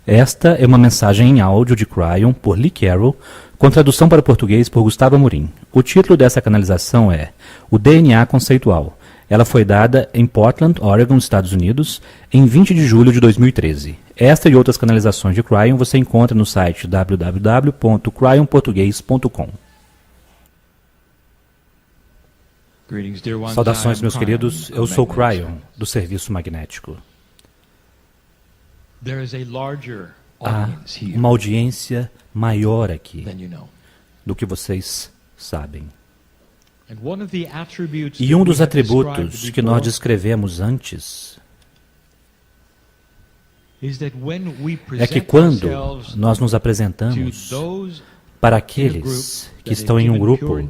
Esta é uma mensagem em áudio de Cryon por Lee Carroll, com tradução para o português por Gustavo Amorim. O título dessa canalização é O DNA Conceitual. Ela foi dada em Portland, Oregon, Estados Unidos, em 20 de julho de 2013. Esta e outras canalizações de Cryon você encontra no site www.cryonportugues.com. Saudações, meus queridos. Eu sou Cryon, do Serviço Magnético. Há uma audiência maior aqui do que vocês sabem. E um dos atributos que nós descrevemos antes é que quando nós nos apresentamos para aqueles que estão em um grupo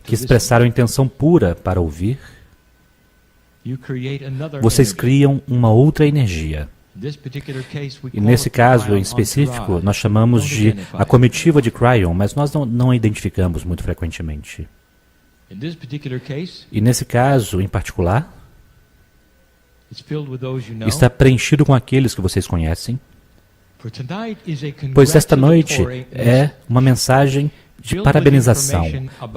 que expressaram intenção pura para ouvir, vocês criam uma outra energia. E nesse caso em específico, nós chamamos de a comitiva de Cryon, mas nós não a identificamos muito frequentemente. E nesse caso em particular, está preenchido com aqueles que vocês conhecem, pois esta noite é uma mensagem de parabenização,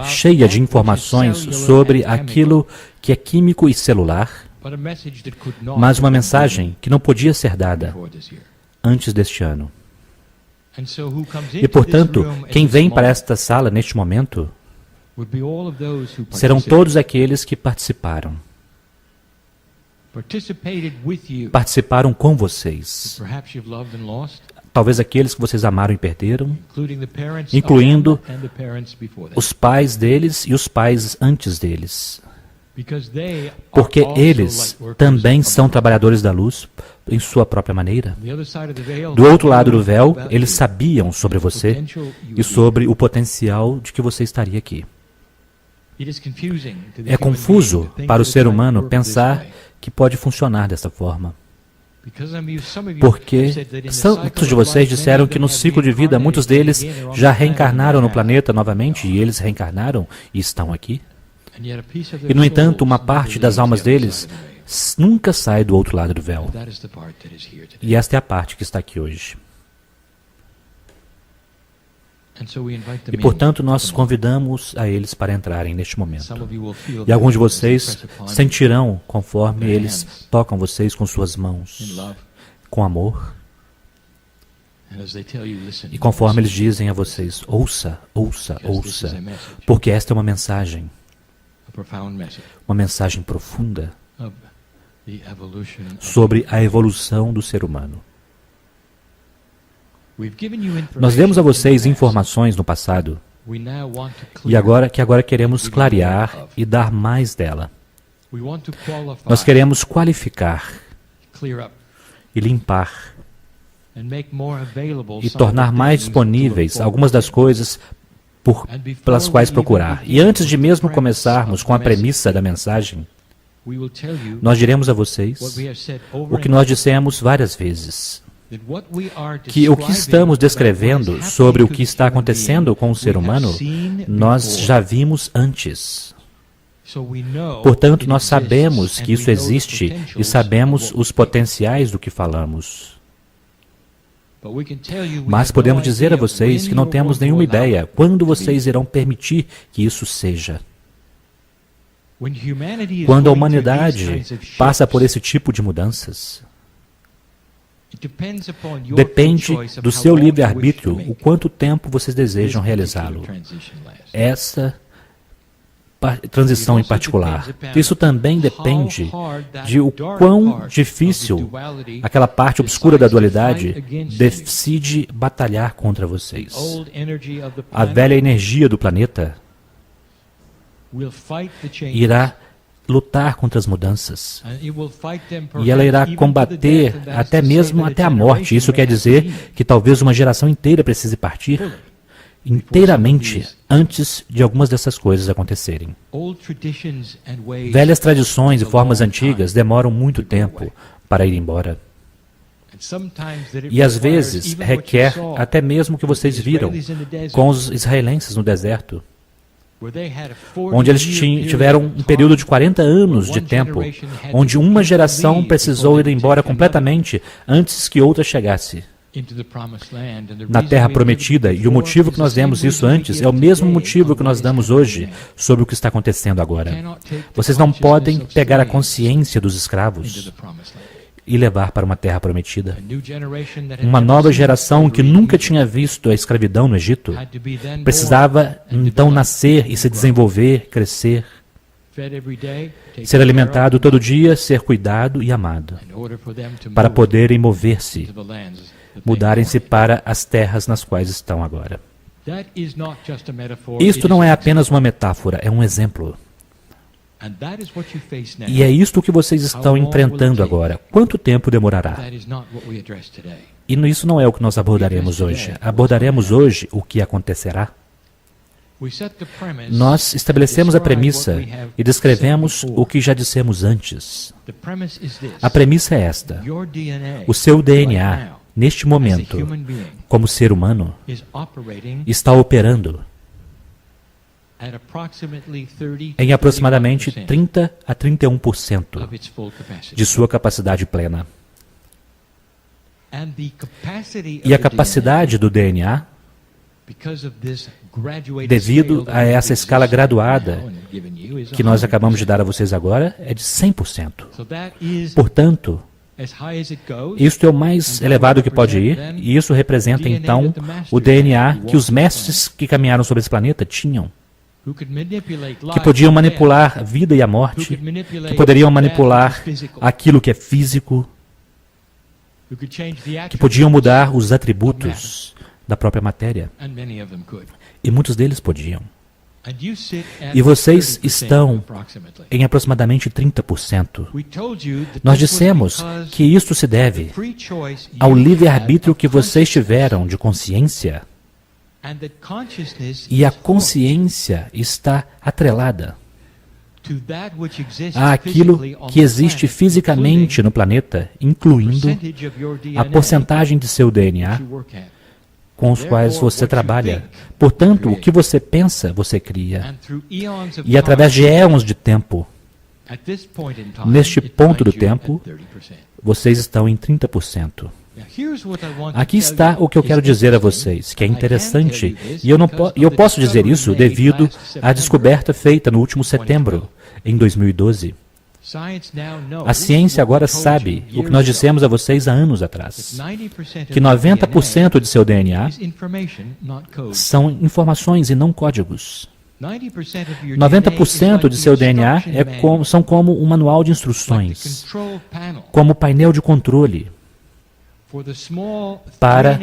cheia de informações sobre aquilo que é químico e celular, mas uma mensagem que não podia ser dada antes deste ano. E, portanto, quem vem para esta sala neste momento serão todos aqueles que participaram com vocês. Talvez aqueles que vocês amaram e perderam, incluindo os pais deles e os pais antes deles. Porque eles também são trabalhadores da luz em sua própria maneira. Do outro lado do véu, eles sabiam sobre você e sobre o potencial de que você estaria aqui. É confuso para o ser humano pensar que pode funcionar dessa forma. Porque muitos de vocês disseram que no ciclo de vida, muitos deles já reencarnaram no planeta novamente, e eles reencarnaram e estão aqui. E, no entanto, uma parte das almas deles nunca sai do outro lado do véu. E esta é a parte que está aqui hoje. E, portanto, nós convidamos a eles para entrarem neste momento. E alguns de vocês sentirão conforme eles tocam vocês com suas mãos, com amor. E conforme eles dizem a vocês, ouça, ouça, ouça, porque esta é uma mensagem profunda sobre a evolução do ser humano. Nós demos a vocês informações no passado e agora queremos clarear e dar mais dela. Nós queremos qualificar e limpar e tornar mais disponíveis algumas das coisas pelas quais procurar. E antes de mesmo começarmos com a premissa da mensagem, nós diremos a vocês o que nós dissemos várias vezes. Que o que estamos descrevendo sobre o que está acontecendo com o ser humano, nós já vimos antes. Portanto, nós sabemos que isso existe e sabemos os potenciais do que falamos. Mas podemos dizer a vocês que não temos nenhuma ideia quando vocês irão permitir que isso seja. Quando a humanidade passa por esse tipo de mudanças, depende do seu livre-arbítrio o quanto tempo vocês desejam realizá-lo. Essa transição em particular. Isso também depende de o quão difícil aquela parte obscura da dualidade decide batalhar contra vocês. A velha energia do planeta irá lutar contra as mudanças. E ela irá combater até a morte. Isso quer dizer que talvez uma geração inteira precise partir inteiramente antes de algumas dessas coisas acontecerem. Velhas tradições e formas antigas demoram muito tempo para ir embora. E às vezes requer até mesmo o que vocês viram com os israelenses no deserto, onde eles tiveram um período de 40 anos de tempo, onde uma geração precisou ir embora completamente antes que outra chegasse. na Terra Prometida, e o motivo que nós demos isso antes é o mesmo motivo que nós damos hoje sobre o que está acontecendo agora. Vocês não podem pegar a consciência dos escravos e levar para uma Terra Prometida. Uma nova geração que nunca tinha visto a escravidão no Egito precisava então nascer e se desenvolver, crescer, ser alimentado todo dia, ser cuidado e amado, para poderem mover-se, mudarem-se para as terras nas quais estão agora. Isto não é apenas uma metáfora, é um exemplo. E é isto que vocês estão enfrentando agora. Quanto tempo demorará? E isso não é o que nós abordaremos hoje. Abordaremos hoje o que acontecerá. Nós estabelecemos a premissa e descrevemos o que já dissemos antes. A premissa é esta: o seu DNA, neste momento, como ser humano, está operando em aproximadamente 30 a 31% de sua capacidade plena. E a capacidade do DNA, devido a essa escala graduada que nós acabamos de dar a vocês agora, é de 100%. Portanto, isto é o mais elevado que pode ir, e isso representa então o DNA que os mestres que caminharam sobre esse planeta tinham, que podiam manipular a vida e a morte, que poderiam manipular aquilo que é físico, que podiam mudar os atributos da própria matéria. E muitos deles podiam. E vocês estão em aproximadamente 30%. Nós dissemos que isto se deve ao livre-arbítrio que vocês tiveram de consciência, e a consciência está atrelada àquilo que existe fisicamente no planeta, incluindo a porcentagem de seu DNA com os quais você trabalha. Portanto, o que você pensa, você cria. E através de éons de tempo, neste ponto do tempo, vocês estão em 30%. Aqui está o que eu quero dizer a vocês, que é interessante, e eu posso dizer isso devido à descoberta feita no último setembro, em 2012. A ciência agora sabe o que nós dissemos a vocês há anos atrás, que 90% de seu DNA são informações e não códigos. 90% de seu DNA são como um manual de instruções, como painel de controle, para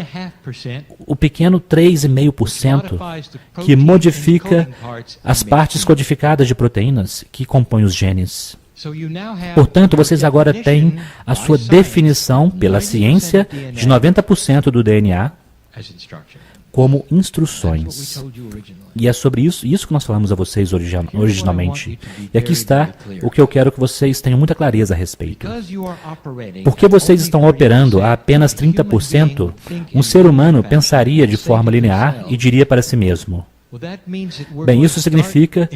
o pequeno 3,5% que modifica as partes codificadas de proteínas que compõem os genes. Portanto, vocês agora têm a sua definição pela ciência de 90% do DNA como instruções. E é sobre isso que nós falamos a vocês originalmente. E aqui está o que eu quero que vocês tenham muita clareza a respeito. Porque vocês estão operando a apenas 30%, um ser humano pensaria de forma linear e diria para si mesmo: bem, isso significa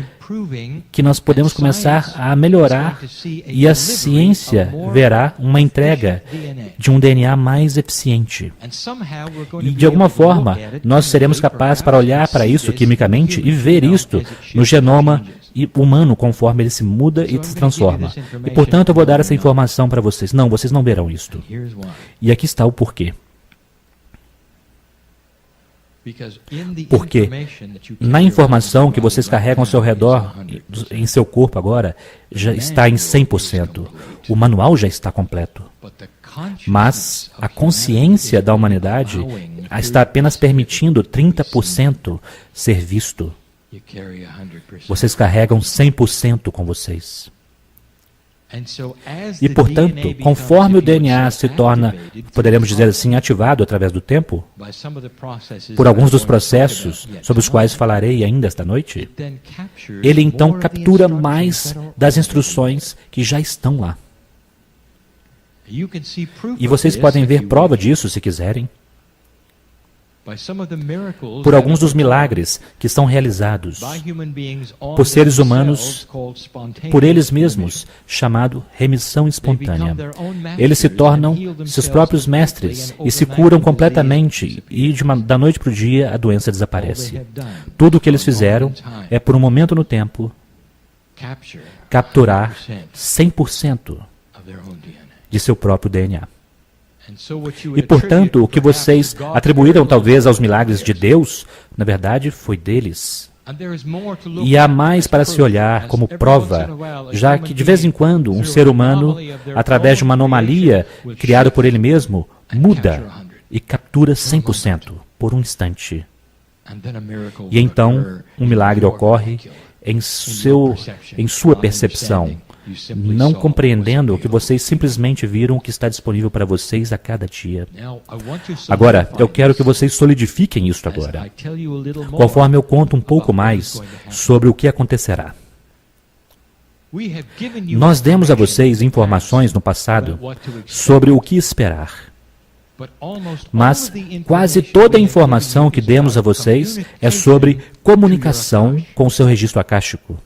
que nós podemos começar a melhorar e a ciência verá uma entrega de um DNA mais eficiente. E de alguma forma, nós seremos capazes para olhar para isso quimicamente e ver isto no genoma humano conforme ele se muda e se transforma. E portanto eu vou dar essa informação para vocês. Não, vocês não verão isto. E aqui está o porquê. Porque na informação que vocês carregam ao seu redor, em seu corpo agora, já está em 100%. O manual já está completo. Mas a consciência da humanidade está apenas permitindo 30% ser visto. Vocês carregam 100% com vocês. E, portanto, conforme o DNA se torna, poderemos dizer assim, ativado através do tempo, por alguns dos processos sobre os quais falarei ainda esta noite, ele então captura mais das instruções que já estão lá. E vocês podem ver prova disso se quiserem. por alguns dos milagres que são realizados por seres humanos, por eles mesmos, chamado remissão espontânea. Eles se tornam seus próprios mestres e se curam completamente e da noite para o dia a doença desaparece. Tudo o que eles fizeram é, por um momento no tempo, capturar 100% de seu próprio DNA. E, portanto, o que vocês atribuíram talvez aos milagres de Deus, na verdade, foi deles. E há mais para se olhar como prova, já que, de vez em quando, um ser humano, através de uma anomalia criada por ele mesmo, muda e captura 100% por um instante. E então, um milagre ocorre em sua percepção, não compreendendo que vocês simplesmente viram o que está disponível para vocês a cada dia. Agora, eu quero que vocês solidifiquem isso agora, conforme eu conto um pouco mais sobre o que acontecerá. Nós demos a vocês informações no passado sobre o que esperar. Mas quase toda a informação que demos a vocês é sobre comunicação com o seu registro acástico.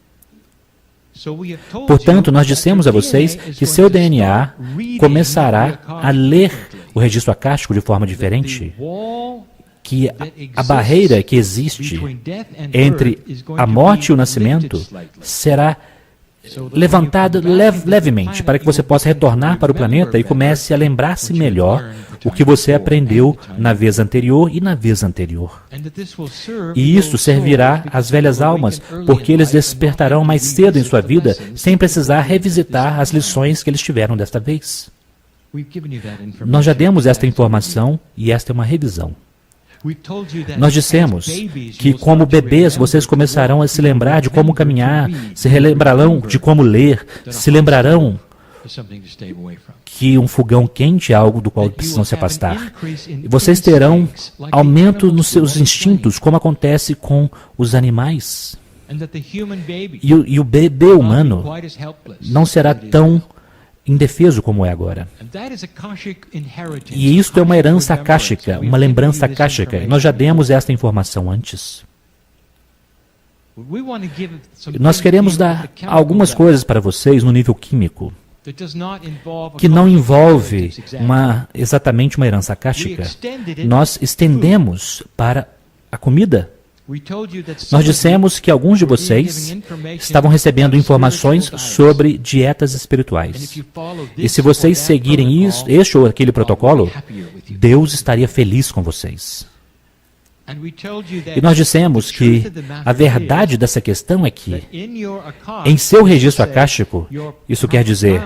Portanto, nós dissemos a vocês que seu DNA começará a ler o registro acástico de forma diferente, que a barreira que existe entre a morte e o nascimento será levantada levemente para que você possa retornar para o planeta e comece a lembrar-se melhor o que você aprendeu na vez anterior e na vez anterior. E isso servirá às velhas almas, porque eles despertarão mais cedo em sua vida sem precisar revisitar as lições que eles tiveram desta vez. Nós já demos esta informação e esta é uma revisão. Nós dissemos que, como bebês, vocês começarão a se lembrar de como caminhar, se relembrarão de como ler, se lembrarão que um fogão quente é algo do qual precisam se afastar. E vocês terão aumento nos seus instintos, como acontece com os animais. E o bebê humano não será tão indefeso como é agora. E isto é uma herança akáshica, uma lembrança akáshica. Nós já demos esta informação antes. Nós queremos dar algumas coisas para vocês no nível químico, que não envolve exatamente uma herança akáshica. Nós estendemos para a comida. Nós dissemos que alguns de vocês estavam recebendo informações sobre dietas espirituais. E se vocês seguirem este ou aquele protocolo, Deus estaria feliz com vocês. E nós dissemos que a verdade dessa questão é que, em seu registro akáshico, isso quer dizer,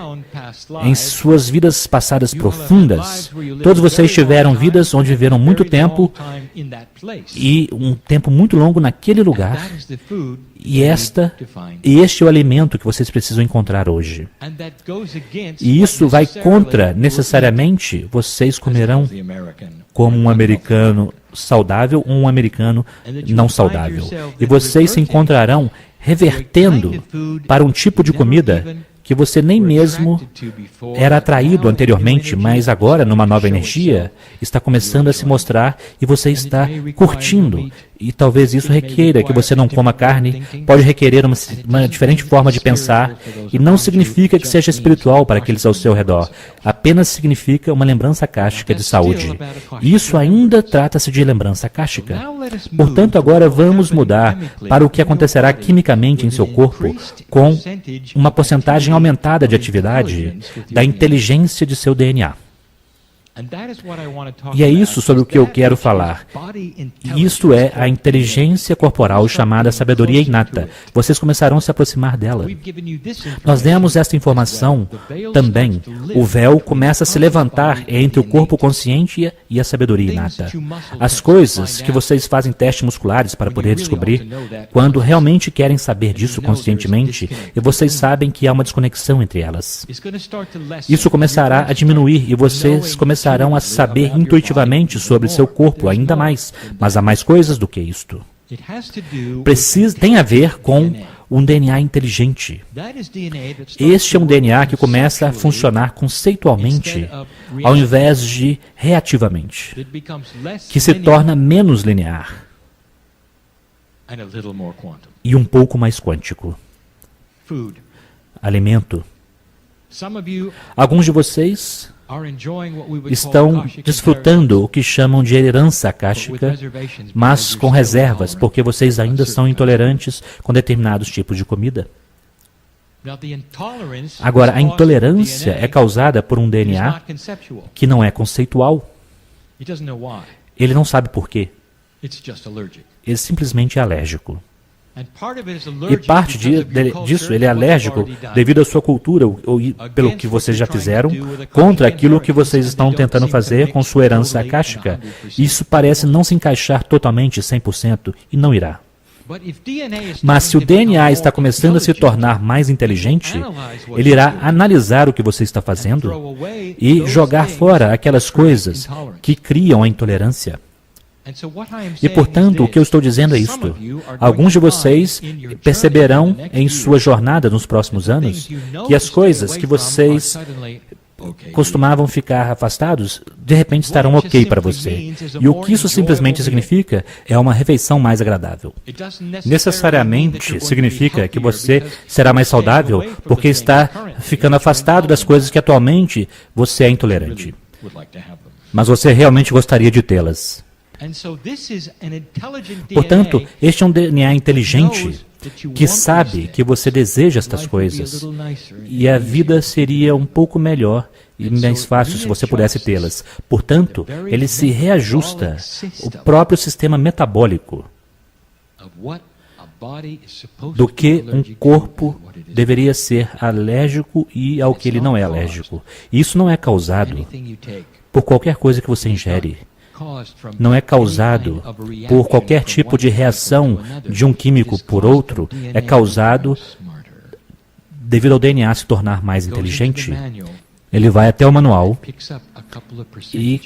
em suas vidas passadas profundas, todos vocês tiveram vidas onde viveram muito tempo e um tempo muito longo naquele lugar. E este é o alimento que vocês precisam encontrar hoje. E isso vai contra, necessariamente, vocês comerão como um americano saudável ou um americano não saudável. E vocês se encontrarão revertendo para um tipo de comida que você nem mesmo era atraído anteriormente, mas agora, numa nova energia, está começando a se mostrar e você está curtindo. E talvez isso requeira que você não coma carne, pode requerer uma diferente forma de pensar, e não significa que seja espiritual para aqueles ao seu redor, apenas significa uma lembrança akáshica de saúde. Isso ainda trata-se de lembrança akáshica. Portanto, agora vamos mudar para o que acontecerá quimicamente em seu corpo com uma porcentagem aumentada de atividade da inteligência de seu DNA. E é isso sobre o que eu quero falar. Isto é a inteligência corporal chamada sabedoria inata. Vocês começarão a se aproximar dela. Nós demos esta informação também. O véu começa a se levantar entre o corpo consciente e a sabedoria inata. As coisas que vocês fazem testes musculares para poder descobrir, quando realmente querem saber disso conscientemente, e vocês sabem que há uma desconexão entre elas. Isso começará a diminuir e vocês começarão a saber intuitivamente sobre seu corpo ainda mais, mas há mais coisas do que isto. Tem a ver com um DNA inteligente. Este é um DNA que começa a funcionar conceitualmente, ao invés de reativamente, que se torna menos linear e um pouco mais quântico. Alimento. Alguns de vocês estão desfrutando o que chamam de herança akáshica, mas com reservas, porque vocês ainda são intolerantes com determinados tipos de comida. Agora, a intolerância é causada por um DNA que não é conceitual. Ele não sabe por quê. Ele simplesmente é alérgico. E parte disso, ele é alérgico devido à sua cultura, ou pelo que vocês já fizeram, contra aquilo que vocês estão tentando fazer com sua herança akáshica. Isso parece não se encaixar totalmente, 100%, e não irá. Mas se o DNA está começando a se tornar mais inteligente, ele irá analisar o que você está fazendo e jogar fora aquelas coisas que criam a intolerância. E, portanto, o que eu estou dizendo é isto. Alguns de vocês perceberão em sua jornada nos próximos anos que as coisas que vocês costumavam ficar afastados, de repente estarão ok para você. E o que isso simplesmente significa é uma refeição mais agradável. Necessariamente significa que você será mais saudável porque está ficando afastado das coisas que atualmente você é intolerante. Mas você realmente gostaria de tê-las. Portanto, este é um DNA inteligente que sabe que você deseja estas coisas e a vida seria um pouco melhor e mais fácil se você pudesse tê-las. Portanto, ele se reajusta o próprio sistema metabólico do que um corpo deveria ser alérgico e ao que ele não é alérgico. Isso não é causado por qualquer coisa que você ingere. Não é causado por qualquer tipo de reação de um químico por outro, é causado devido ao DNA se tornar mais inteligente. Ele vai até o manual e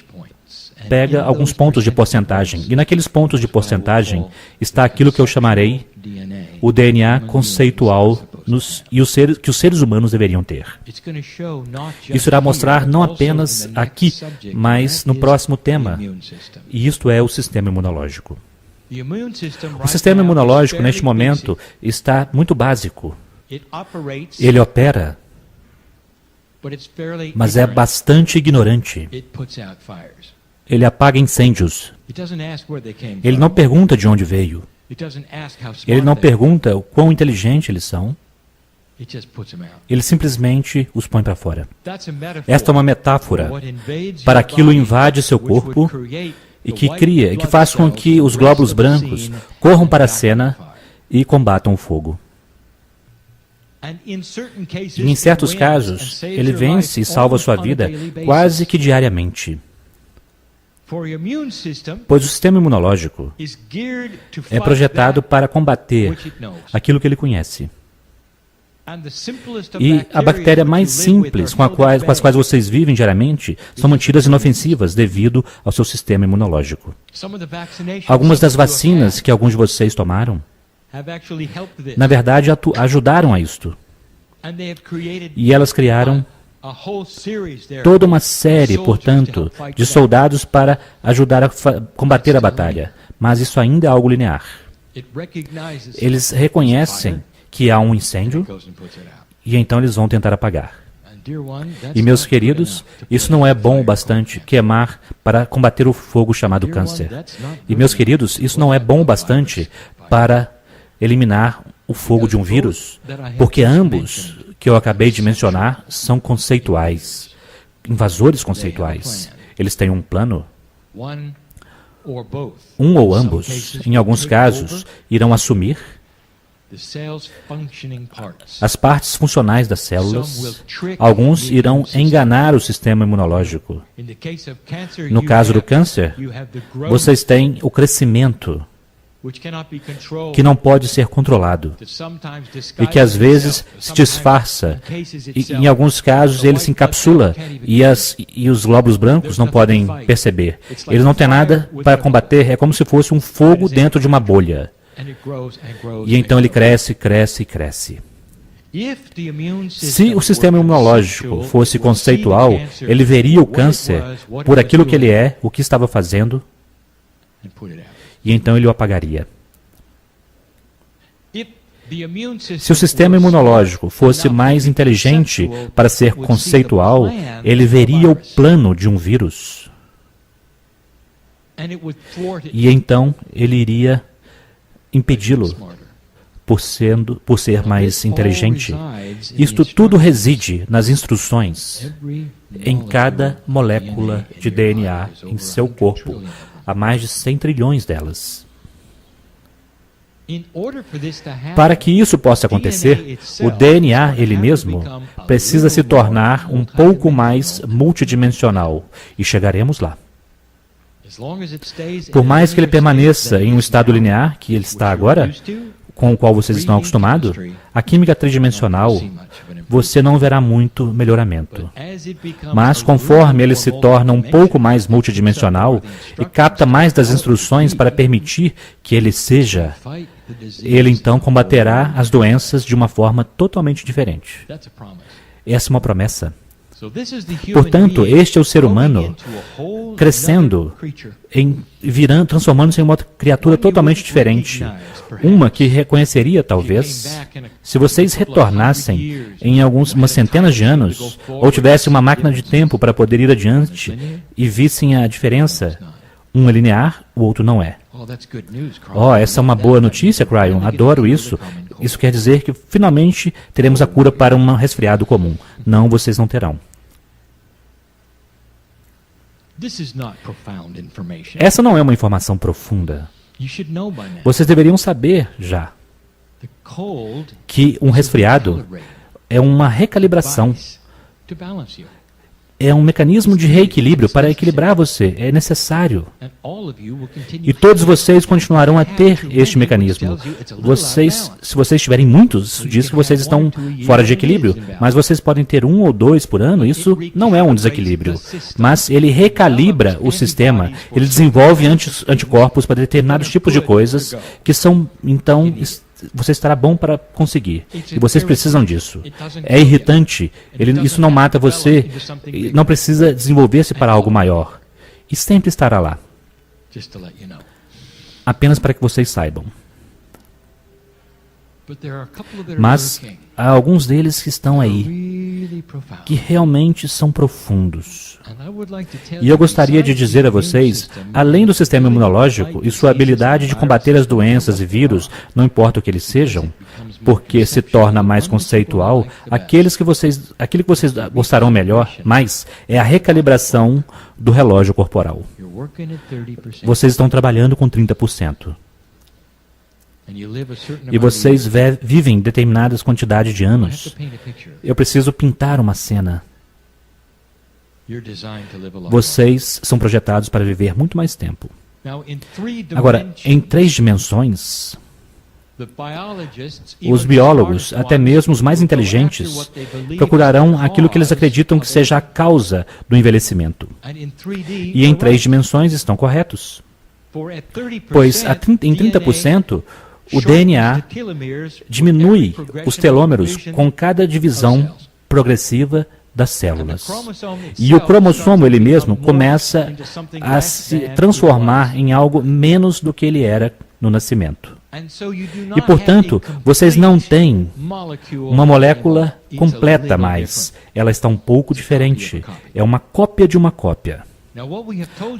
pega alguns pontos de porcentagem. E naqueles pontos de porcentagem está aquilo que eu chamarei o DNA conceitual que os seres humanos deveriam ter. Isso irá mostrar não apenas aqui, mas no próximo tema. E isto é o sistema imunológico. O sistema imunológico, neste momento, está muito básico. Ele opera, mas é bastante ignorante. Ele apaga incêndios. Ele não pergunta de onde veio. Ele não pergunta o quão inteligente eles são. Ele simplesmente os põe para fora. Esta é uma metáfora para aquilo que invade seu corpo e que cria, e que faz com que os glóbulos brancos corram para a cena e combatam o fogo. E em certos casos, ele vence e salva sua vida quase que diariamente. Pois o sistema imunológico é projetado para combater aquilo que ele conhece. E a bactéria mais simples com as quais vocês vivem diariamente são mantidas inofensivas devido ao seu sistema imunológico. Algumas das vacinas que alguns de vocês tomaram, na verdade, ajudaram a isto. E elas criaram toda uma série, portanto, de soldados para ajudar a combater a batalha. Mas isso ainda é algo linear. Eles reconhecem que há um incêndio e então eles vão tentar apagar. E, meus queridos, isso não é bom o bastante, queimar para combater o fogo chamado câncer. E, meus queridos, isso não é bom o bastante para eliminar o fogo de um vírus, porque ambos que eu acabei de mencionar são conceituais, invasores conceituais. Eles têm um plano. Um ou ambos, em alguns casos, irão assumir as partes funcionais das células. Alguns irão enganar o sistema imunológico. No caso do câncer, vocês têm o crescimento que não pode ser controlado e que às vezes se disfarça e em alguns casos ele se encapsula e os glóbulos brancos não podem perceber. Ele não tem nada para combater, é como se fosse um fogo dentro de uma bolha. E então ele cresce, cresce e cresce. Se o sistema imunológico fosse conceitual, ele veria o câncer por aquilo que ele é, o que estava fazendo, e então ele o apagaria. Se o sistema imunológico fosse mais inteligente para ser conceitual, ele veria o plano de um vírus. E então ele iria impedi-lo por ser mais inteligente. Isto tudo reside nas instruções em cada molécula de DNA em seu corpo. Há mais de 100 trilhões delas. Para que isso possa acontecer, o DNA, ele mesmo, precisa se tornar um pouco mais multidimensional. E chegaremos lá. Por mais que ele permaneça em um estado linear, que ele está agora, com o qual vocês estão acostumados, a química tridimensional, você não verá muito melhoramento. Mas conforme ele se torna um pouco mais multidimensional e capta mais das instruções para permitir que ele seja, ele então combaterá as doenças de uma forma totalmente diferente. Essa é uma promessa. Portanto, este é o ser humano crescendo, transformando-se em uma criatura totalmente diferente. Uma que reconheceria, talvez, se vocês retornassem em umas centenas de anos, ou tivessem uma máquina de tempo para poder ir adiante e vissem a diferença. Um é linear, o outro não é. Oh, essa é uma boa notícia, Cryon. Adoro isso. Isso quer dizer que finalmente teremos a cura para um resfriado comum. Não, vocês não terão. Essa não é uma informação profunda. Vocês deveriam saber já que um resfriado é uma recalibração. É um mecanismo de reequilíbrio para equilibrar você. É necessário. E todos vocês continuarão a ter este mecanismo. Se vocês tiverem muitos, isso diz que vocês estão fora de equilíbrio. Mas vocês podem ter 1 ou 2 por ano. Isso não é um desequilíbrio. Mas ele recalibra o sistema. Ele desenvolve anticorpos para determinados tipos de coisas que são, então, você estará bom para conseguir. E vocês precisam disso. É irritante. Isso não mata você. Não precisa desenvolver-se para algo maior. E sempre estará lá. Apenas para que vocês saibam. Mas há alguns deles que estão aí, que realmente são profundos. E eu gostaria de dizer a vocês, além do sistema imunológico e sua habilidade de combater as doenças e vírus, não importa o que eles sejam, porque se torna mais conceitual, aquilo que vocês gostarão mais é a recalibração do relógio corporal. Vocês estão trabalhando com 30%. E vocês vivem determinadas quantidades de anos. Eu preciso pintar uma cena. Vocês são projetados para viver muito mais tempo. Agora, em 3 dimensões, os biólogos, até mesmo os mais inteligentes, procurarão aquilo que eles acreditam que seja a causa do envelhecimento. E em 3 dimensões estão corretos. Pois em 30%, o DNA diminui os telômeros com cada divisão progressiva das células. E o cromossomo, ele mesmo, começa a se transformar em algo menos do que ele era no nascimento. E, portanto, vocês não têm uma molécula completa mais. Ela está um pouco diferente. É uma cópia de uma cópia.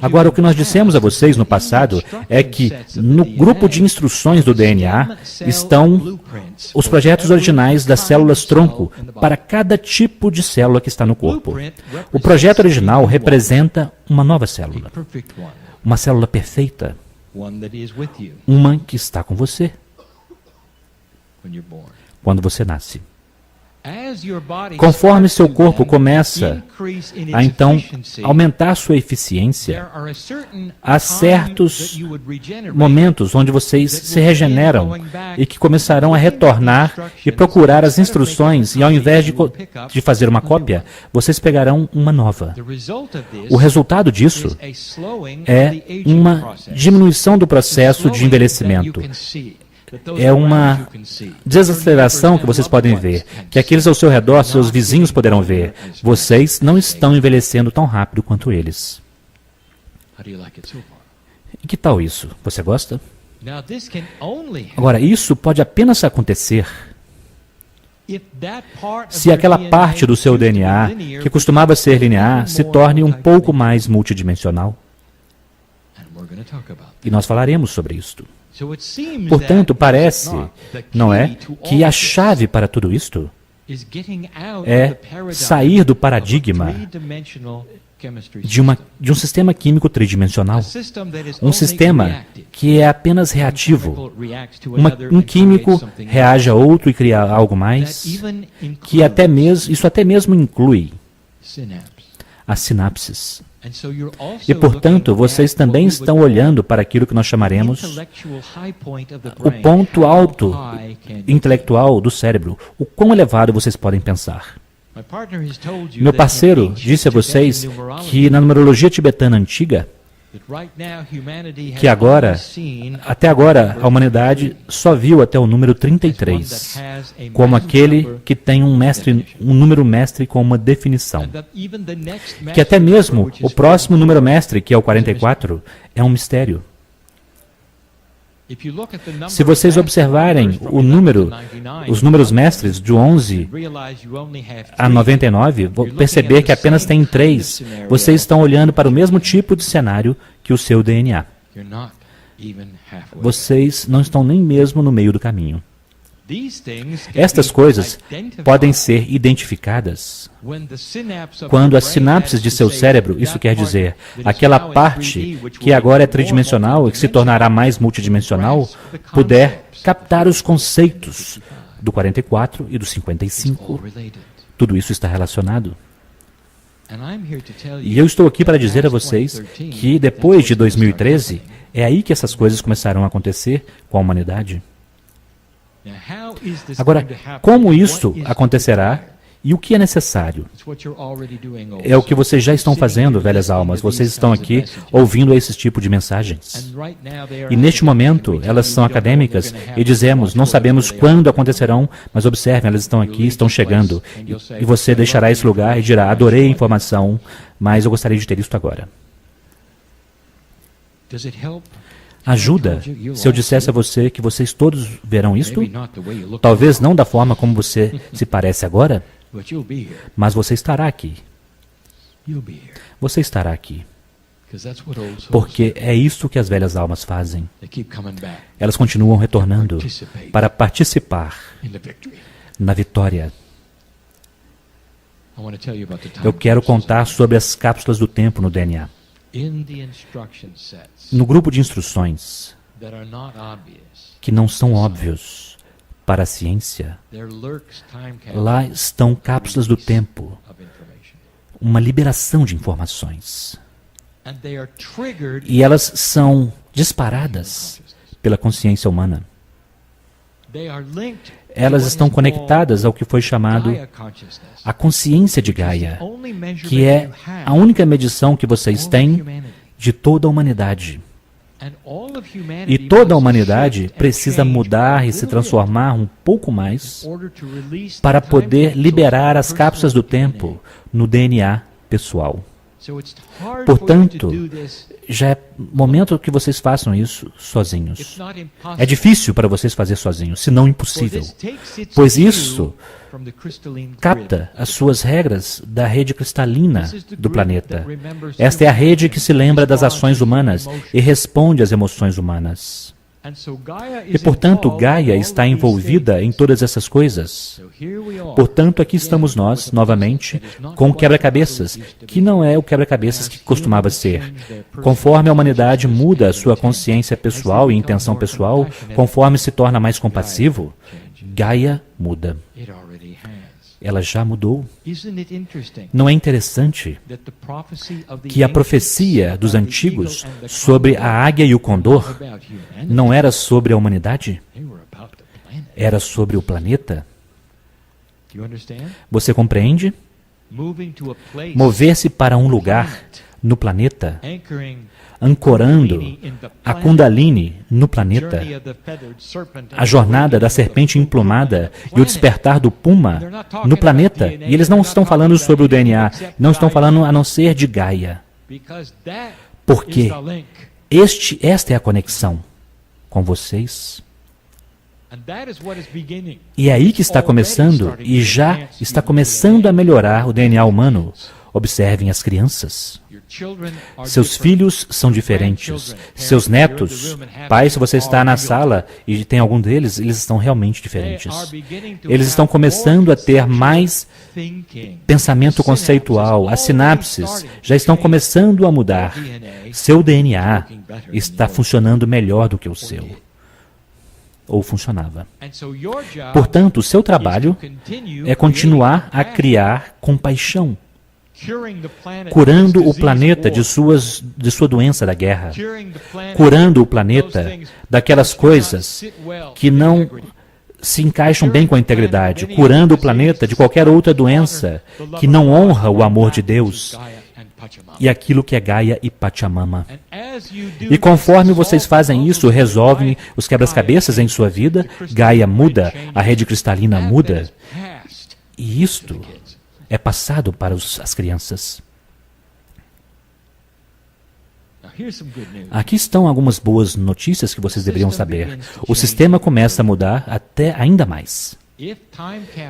Agora, o que nós dissemos a vocês no passado é que no grupo de instruções do DNA estão os projetos originais das células-tronco para cada tipo de célula que está no corpo. O projeto original representa uma nova célula, uma célula perfeita, uma que está com você quando você nasce. Conforme seu corpo começa a, então, aumentar sua eficiência, há certos momentos onde vocês se regeneram e que começarão a retornar e procurar as instruções, e ao invés de fazer uma cópia, vocês pegarão uma nova. O resultado disso é uma diminuição do processo de envelhecimento. É uma desaceleração que vocês podem ver, que aqueles ao seu redor, seus vizinhos poderão ver. Vocês não estão envelhecendo tão rápido quanto eles. E que tal isso? Você gosta? Agora, isso pode apenas acontecer se aquela parte do seu DNA, que costumava ser linear, se torne um pouco mais multidimensional. E nós falaremos sobre isto. Portanto, parece, não é, que a chave para tudo isto é sair do paradigma de um sistema químico tridimensional. Um sistema que é apenas reativo. Um químico reage a outro e cria algo mais, que isso até mesmo inclui as sinapses. E, portanto, vocês também estão olhando para aquilo que nós chamaremos o ponto alto intelectual do cérebro. O quão elevado vocês podem pensar. Meu parceiro disse a vocês que na numerologia tibetana antiga, que até agora, a humanidade só viu até o número 33, como aquele que tem um número mestre com uma definição. Que até mesmo o próximo número mestre, que é o 44, é um mistério. Se vocês observarem os números mestres de 11 a 99, vão perceber que apenas tem 3. Vocês estão olhando para o mesmo tipo de cenário que o seu DNA. Vocês não estão nem mesmo no meio do caminho. Estas coisas podem ser identificadas quando as sinapses de seu cérebro, isso quer dizer, aquela parte que agora é tridimensional e que se tornará mais multidimensional, puder captar os conceitos do 44 e do 55. Tudo isso está relacionado. E eu estou aqui para dizer a vocês que depois de 2013, é aí que essas coisas começaram a acontecer com a humanidade. Agora, como isso acontecerá e o que é necessário? É o que vocês já estão fazendo, velhas almas. Vocês estão aqui ouvindo esse tipo de mensagens. E neste momento, elas são acadêmicas e dizemos, não sabemos quando acontecerão, mas observem, elas estão aqui, estão chegando. E você deixará esse lugar e dirá, adorei a informação, mas eu gostaria de ter isto agora. Ajuda se eu dissesse a você que vocês todos verão isto? Talvez não da forma como você se parece agora, mas você estará aqui. Você estará aqui. Porque é isso que as velhas almas fazem. Elas continuam retornando para participar na vitória. Eu quero contar sobre as cápsulas do tempo no DNA. No grupo de instruções que não são óbvios para a ciência, lá estão cápsulas do tempo, uma liberação de informações. E elas são disparadas pela consciência humana. Elas estão conectadas ao que foi chamado a consciência de Gaia, que é a única medição que vocês têm de toda a humanidade. E toda a humanidade precisa mudar e se transformar um pouco mais para poder liberar as cápsulas do tempo no DNA pessoal. Portanto, já é momento que vocês façam isso sozinhos. É difícil para vocês fazer sozinhos, se não impossível. Pois isso capta as suas regras da rede cristalina do planeta. Esta é a rede que se lembra das ações humanas e responde às emoções humanas. E, portanto, Gaia está envolvida em todas essas coisas. Portanto, aqui estamos nós, novamente, com o quebra-cabeças, que não é o quebra-cabeças que costumava ser. Conforme a humanidade muda a sua consciência pessoal e intenção pessoal, conforme se torna mais compassivo, Gaia muda. ela já mudou. Não é interessante que a profecia dos antigos sobre a águia e o condor não era sobre a humanidade? Era sobre o planeta? Você compreende? Mover-se para um lugar no planeta, ancorando a Kundalini no planeta, a jornada da serpente emplumada e o despertar do puma no planeta. E eles não estão falando sobre o DNA, não estão falando a não ser de Gaia. Porque esta é a conexão com vocês. E é aí que está começando, e já está começando a melhorar o DNA humano. Observem as crianças. Seus filhos são diferentes. Seus netos, pai, se você está na sala e tem algum deles, eles estão realmente diferentes. Eles estão começando a ter mais pensamento conceitual. As sinapses já estão começando a mudar. Seu DNA está funcionando melhor do que o seu. Ou funcionava. Portanto, o seu trabalho é continuar a criar compaixão, curando o planeta de sua doença da guerra, curando o planeta daquelas coisas que não se encaixam bem com a integridade, curando o planeta de qualquer outra doença que não honra o amor de Deus e aquilo que é Gaia e Pachamama. E conforme vocês fazem isso, resolvem os quebra-cabeças em sua vida, Gaia muda, a rede cristalina muda, e isto é passado para as crianças. Aqui estão algumas boas notícias que vocês deveriam saber. O sistema começa a mudar até ainda mais.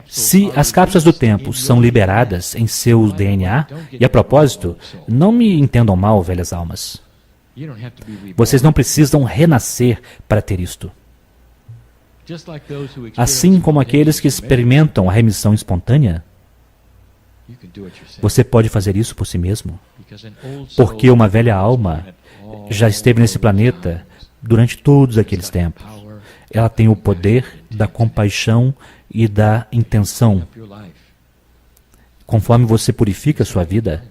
Se as cápsulas do tempo são liberadas em seu DNA, e a propósito, não me entendam mal, velhas almas. Vocês não precisam renascer para ter isto. Assim como aqueles que experimentam a remissão espontânea, você pode fazer isso por si mesmo. Porque uma velha alma já esteve nesse planeta durante todos aqueles tempos. Ela tem o poder da compaixão e da intenção. Conforme você purifica a sua vida,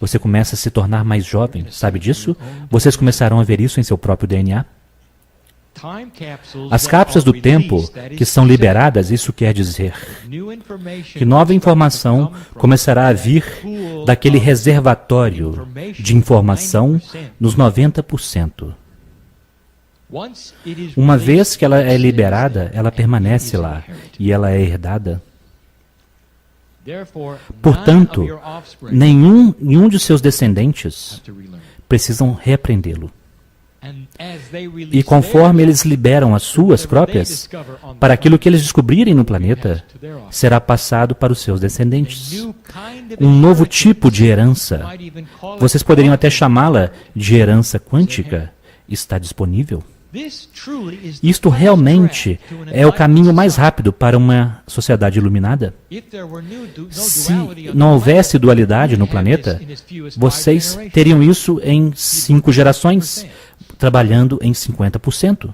você começa a se tornar mais jovem. Sabe disso? Vocês começarão a ver isso em seu próprio DNA. As cápsulas do tempo que são liberadas, isso quer dizer que nova informação começará a vir daquele reservatório de informação nos 90%. Uma vez que ela é liberada, ela permanece lá e ela é herdada. Portanto, nenhum de seus descendentes precisam reaprendê-lo. E conforme eles liberam as suas próprias, para aquilo que eles descobrirem no planeta, será passado para os seus descendentes. Um novo tipo de herança, vocês poderiam até chamá-la de herança quântica, está disponível. Isto realmente é o caminho mais rápido para uma sociedade iluminada. Se não houvesse dualidade no planeta, vocês teriam isso em 5 gerações, trabalhando em 50%.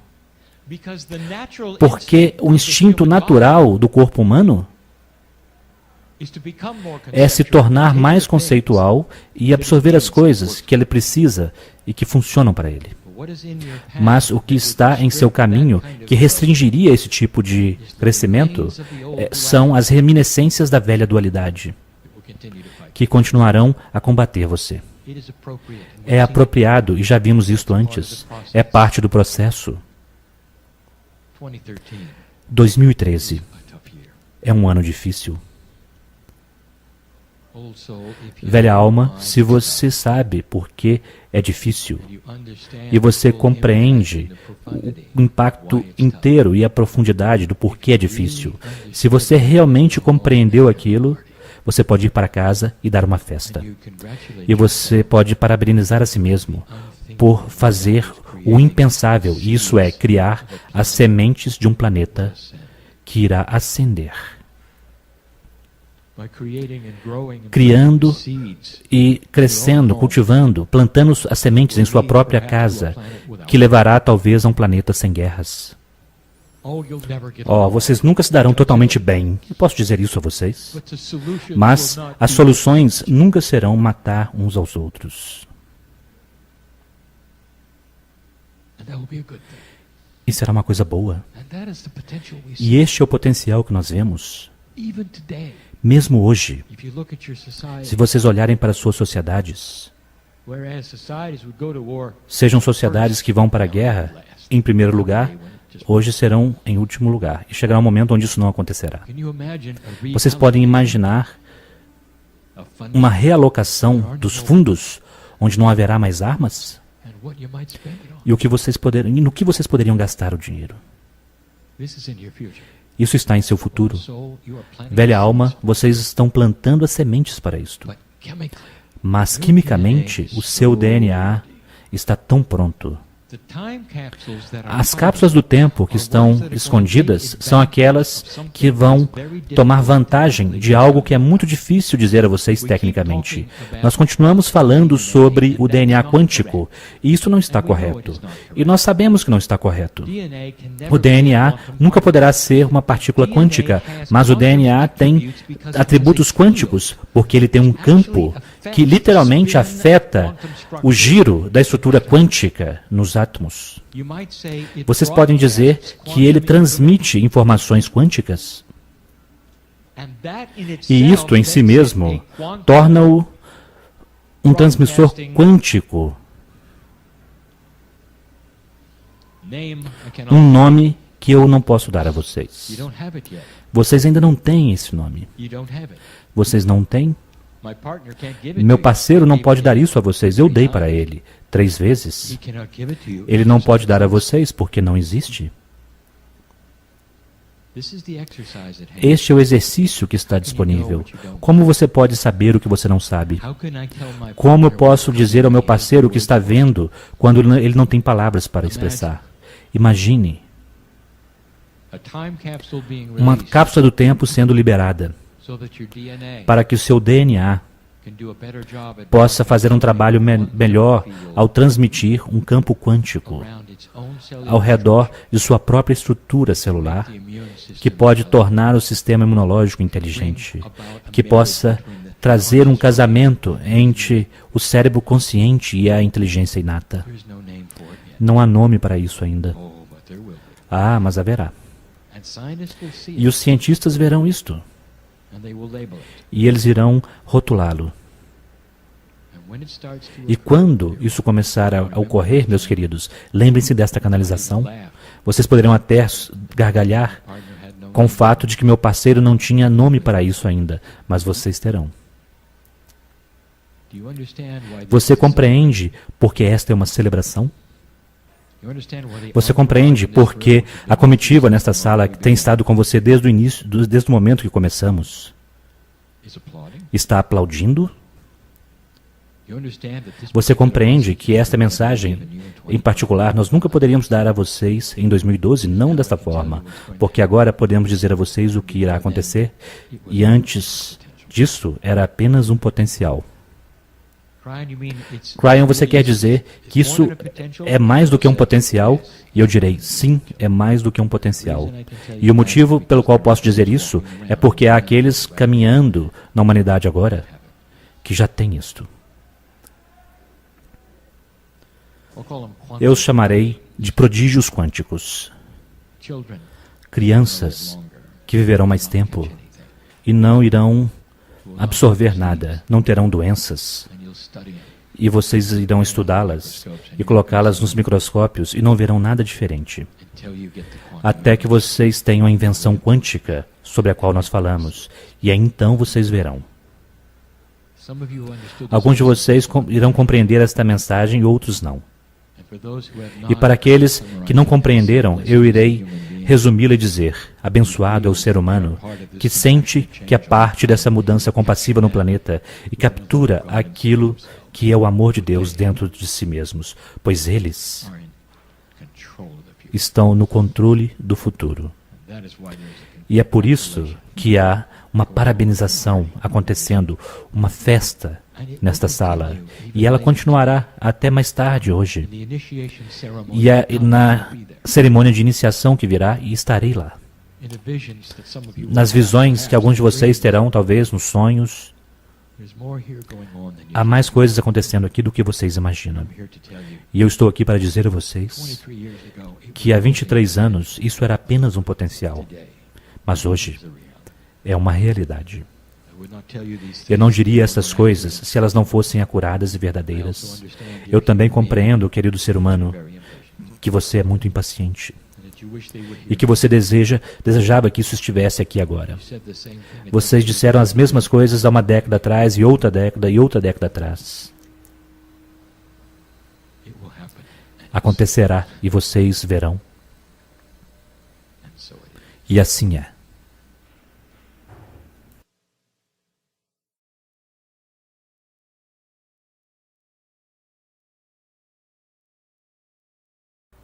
Porque o instinto natural do corpo humano é se tornar mais conceitual e absorver as coisas que ele precisa e que funcionam para ele. Mas o que está em seu caminho, que restringiria esse tipo de crescimento, são as reminiscências da velha dualidade, que continuarão a combater você. É apropriado, e já vimos isto antes, é parte do processo. 2013 é um ano difícil. Velha alma, se você sabe por que é difícil e você compreende o impacto inteiro e a profundidade do porquê é difícil, se você realmente compreendeu aquilo, você pode ir para casa e dar uma festa. E você pode parabenizar a si mesmo por fazer o impensável, isso é, criar as sementes de um planeta que irá ascender. Criando e crescendo, cultivando, plantando as sementes em sua própria casa, que levará talvez a um planeta sem guerras. Oh, vocês nunca se darão totalmente bem. Eu posso dizer isso a vocês? Mas as soluções nunca serão matar uns aos outros. E será uma coisa boa. E este é o potencial que nós vemos. Mesmo hoje, se vocês olharem para suas sociedades, sejam sociedades que vão para a guerra em primeiro lugar, hoje serão em último lugar. E chegará um momento onde isso não acontecerá. Vocês podem imaginar uma realocação dos fundos onde não haverá mais armas? E no que vocês poderiam gastar o dinheiro? Isso está em seu futuro. Velha alma, vocês estão plantando as sementes para isto. Mas, quimicamente, o seu DNA está tão pronto. As cápsulas do tempo que estão escondidas são aquelas que vão tomar vantagem de algo que é muito difícil dizer a vocês tecnicamente. Nós continuamos falando sobre o DNA quântico, e isso não está correto. E nós sabemos que não está correto. O DNA nunca poderá ser uma partícula quântica, mas o DNA tem atributos quânticos, porque ele tem um campo que literalmente afeta o giro da estrutura quântica nos átomos. Vocês podem dizer que ele transmite informações quânticas. E isto em si mesmo torna-o um transmissor quântico. Um nome que eu não posso dar a vocês. Vocês ainda não têm esse nome. Vocês não têm? Meu parceiro não pode dar isso a vocês. Eu dei para ele 3 vezes. Ele não pode dar a vocês porque não existe. Este é o exercício que está disponível. Como você pode saber o que você não sabe? Como eu posso dizer ao meu parceiro o que está vendo quando ele não tem palavras para expressar? Imagine uma cápsula do tempo sendo liberada para que o seu DNA possa fazer um trabalho melhor ao transmitir um campo quântico ao redor de sua própria estrutura celular, que pode tornar o sistema imunológico inteligente, que possa trazer um casamento entre o cérebro consciente e a inteligência inata. Não há nome para isso ainda. Ah, mas haverá. E os cientistas verão isto. E eles irão rotulá-lo. E quando isso começar a ocorrer, meus queridos, lembrem-se desta canalização. Vocês poderão até gargalhar com o fato de que meu parceiro não tinha nome para isso ainda, mas vocês terão. Você compreende porque esta é uma celebração? Você compreende porque a comitiva nesta sala tem estado com você desde o início, desde o momento que começamos? Está aplaudindo? Você compreende que esta mensagem, em particular, nós nunca poderíamos dar a vocês em 2012, não desta forma, porque agora podemos dizer a vocês o que irá acontecer, e antes disso era apenas um potencial. Cryon, você quer dizer que isso é mais do que um potencial? E eu direi, sim, é mais do que um potencial. E o motivo pelo qual posso dizer isso é porque há aqueles caminhando na humanidade agora que já têm isto. Eu os chamarei de prodígios quânticos. Crianças que viverão mais tempo e não irão absorver nada, não terão doenças. E vocês irão estudá-las e colocá-las nos microscópios e não verão nada diferente. Até que vocês tenham a invenção quântica sobre a qual nós falamos. E aí então vocês verão. Alguns de vocês irão compreender esta mensagem e outros não. E para aqueles que não compreenderam, eu irei resumi-la e dizer: abençoado é o ser humano que sente que é parte dessa mudança compassiva no planeta e captura aquilo que é o amor de Deus dentro de si mesmos, pois eles estão no controle do futuro. E é por isso que há uma parabenização acontecendo, uma festa nesta sala, e ela continuará até mais tarde hoje. E na cerimônia de iniciação que virá, e estarei lá. Nas visões que alguns de vocês terão, talvez, nos sonhos, há mais coisas acontecendo aqui do que vocês imaginam. E eu estou aqui para dizer a vocês que há 23 anos isso era apenas um potencial, mas hoje é uma realidade. Eu não diria essas coisas se elas não fossem acuradas e verdadeiras. Eu também compreendo, querido ser humano, que você é muito impaciente e que você desejava que isso estivesse aqui agora. Vocês disseram as mesmas coisas há uma década atrás e outra década atrás. Acontecerá e vocês verão. E assim é.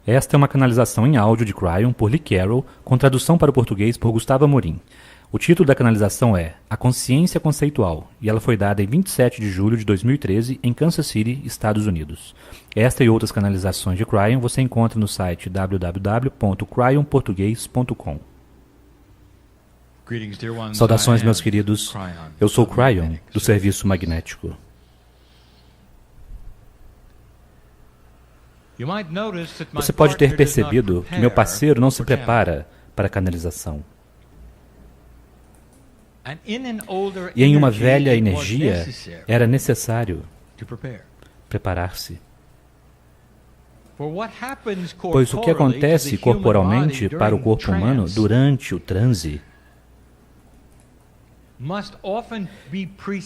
Esta é uma canalização em áudio de Cryon por Lee Carroll, com tradução para o português por Gustavo Amorim. O título da canalização é A Consciência Conceitual, e ela foi dada em 27 de julho de 2013 em Kansas City, Estados Unidos. Esta e outras canalizações de Cryon você encontra no site www.cryonportugues.com. Saudações, meus queridos. Eu sou Cryon, do Serviço Magnético. Você pode ter percebido que meu parceiro não se prepara para a canalização. E em uma velha energia, era necessário preparar-se. Pois o que acontece corporalmente para o corpo humano durante o transe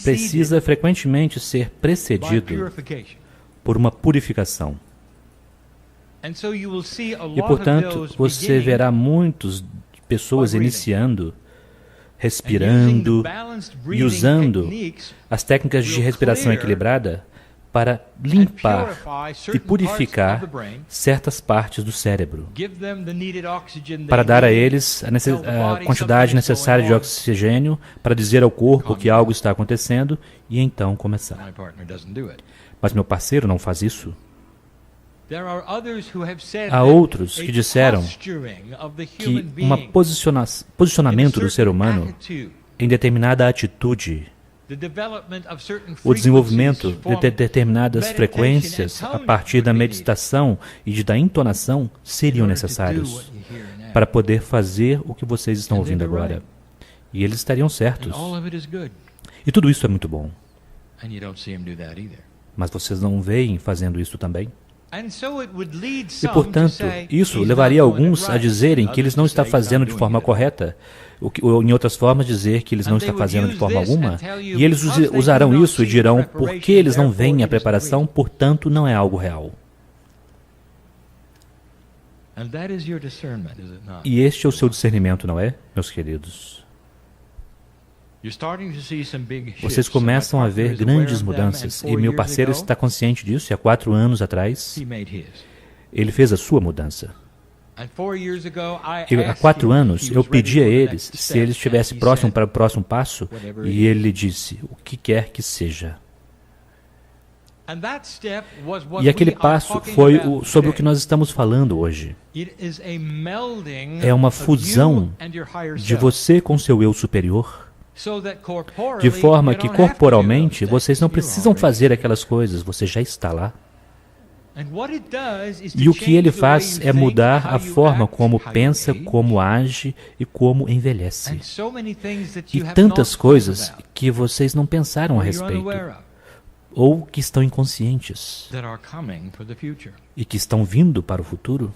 precisa frequentemente ser precedido por uma purificação. E, portanto, você verá muitas pessoas iniciando, respirando e usando as técnicas de respiração equilibrada para limpar e purificar certas partes do cérebro, para dar a eles a quantidade necessária de oxigênio para dizer ao corpo que algo está acontecendo e então começar. Mas meu parceiro não faz isso. Há outros que disseram que um posicionamento do ser humano em determinada atitude, o desenvolvimento de determinadas frequências a partir da meditação e da entonação seriam necessários para poder fazer o que vocês estão ouvindo agora. E eles estariam certos. E tudo isso é muito bom. Mas vocês não veem fazendo isso também? E, portanto, isso levaria alguns a dizerem que eles não estão fazendo de forma correta, ou, em outras formas, dizer que eles não estão fazendo de forma alguma, e eles usarão isso e dirão porque eles não veem a preparação, portanto, não é algo real. E este é o seu discernimento, não é, meus queridos? Vocês começam a ver grandes mudanças, e meu parceiro está consciente disso, e há 4 anos atrás, ele fez a sua mudança. E há 4 anos, eu pedi a eles se ele estivesse próximo para o próximo passo, e ele disse, o que quer que seja. E aquele passo foi sobre o que nós estamos falando hoje. É uma fusão de você com seu eu superior, de forma que corporalmente vocês não precisam fazer aquelas coisas, você já está lá. E o que ele faz é mudar a forma como pensa, como age e como envelhece. E tantas coisas que vocês não pensaram a respeito, ou que estão inconscientes, e que estão vindo para o futuro.